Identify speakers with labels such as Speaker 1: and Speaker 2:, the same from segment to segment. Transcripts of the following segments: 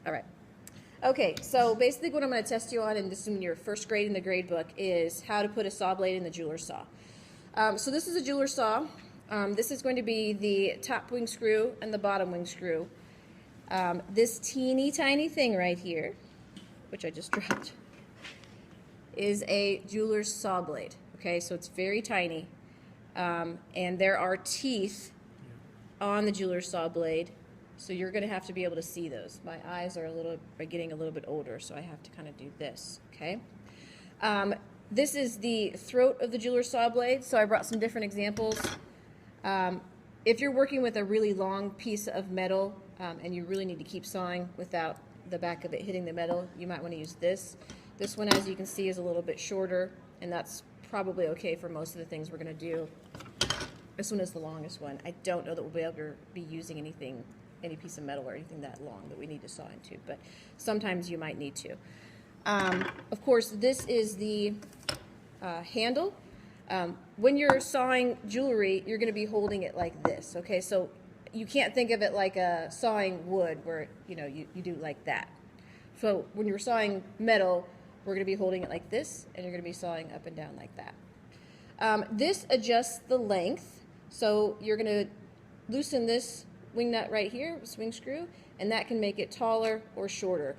Speaker 1: All right. Okay, so basically what I'm going to test you on, and this is in your first grade in the grade book, is how to put a saw blade in the jeweler saw. So this is a jeweler saw. This is going to be the top wing screw and the bottom wing screw. This teeny tiny thing right here, which I just dropped, is a jeweler's saw blade. Okay, so it's very tiny. And there are teeth on the jeweler's saw blade. So you're going to have to be able to see those. My eyes are getting a little bit older, so I have to kind of do this, okay? This is the throat of the jeweler's saw blade, so I brought some different examples. If you're working with a really long piece of metal and you really need to keep sawing without the back of it hitting the metal, you might want to use this. This one, as you can see, is a little bit shorter, and that's probably okay for most of the things we're going to do. This one is the longest one. I don't know that we'll be able to be using any piece of metal or anything that long that we need to saw into, but sometimes you might need to. Of course, this is the handle. When you're sawing jewelry, you're going to be holding it like this, okay? So you can't think of it like sawing wood where, you do like that. So when you're sawing metal, we're going to be holding it like this, and you're going to be sawing up and down like that. This adjusts the length, so you're going to loosen this wing nut right here, swing screw, and that can make it taller or shorter.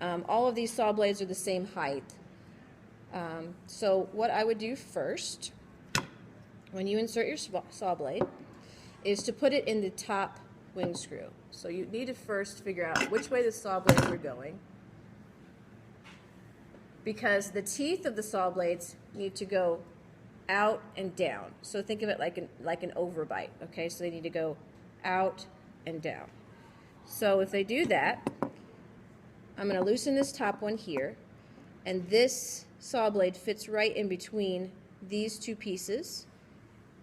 Speaker 1: All of these saw blades are the same height. So what I would do first, when you insert your saw blade, is to put it in the top wing screw. So you need to first figure out which way the saw blades are going, because the teeth of the saw blades need to go out and down. So think of it like an overbite, okay? So they need to go out and down. So if they do that, I'm going to loosen this top one here, and this saw blade fits right in between these two pieces,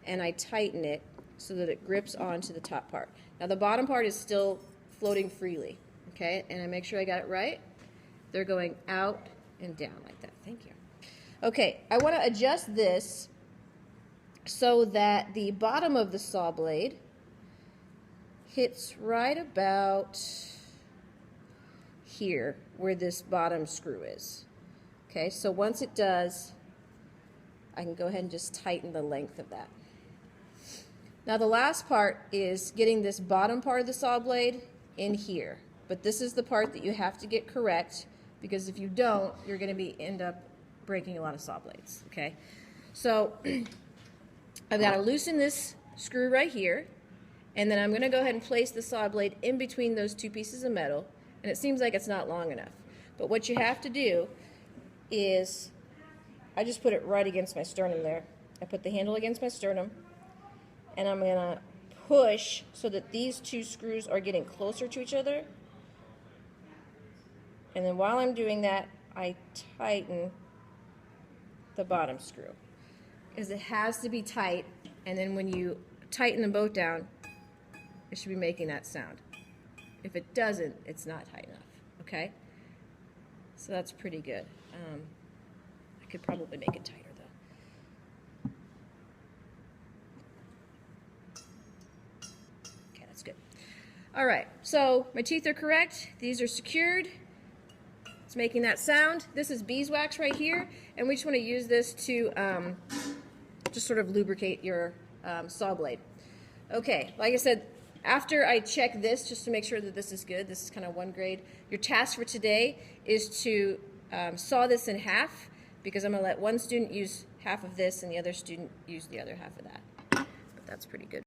Speaker 1: and I tighten it so that it grips onto the top part. Now the bottom part is still floating freely, okay? And I make sure I got it right. They're going out and down like that. Thank you. Okay, I want to adjust this so that the bottom of the saw blade hits right about here where this bottom screw is. Okay, so once it does, I can go ahead and just tighten the length of that. Now the last part is getting this bottom part of the saw blade in here, but this is the part that you have to get correct, because if you don't, you're going to end up breaking a lot of saw blades. Okay, so I've got to loosen this screw right here, and then I'm going to go ahead and place the saw blade in between those two pieces of metal, and it seems like it's not long enough. But what you have to do is, I just put it right against my sternum there. I put the handle against my sternum, and I'm going to push so that these two screws are getting closer to each other. And then while I'm doing that, I tighten the bottom screw, because it has to be tight, and then when you tighten them both down, it should be making that sound. If it doesn't, it's not tight enough, okay? So that's pretty good. I could probably make it tighter though. Okay, that's good. All right, so my teeth are correct. These are secured. It's making that sound. This is beeswax right here, and we just want to use this to just sort of lubricate your saw blade. Okay, like I said, after I check this just to make sure that this is good, this is kind of one grade, your task for today is to saw this in half, because I'm going to let one student use half of this and the other student use the other half of that. But that's pretty good.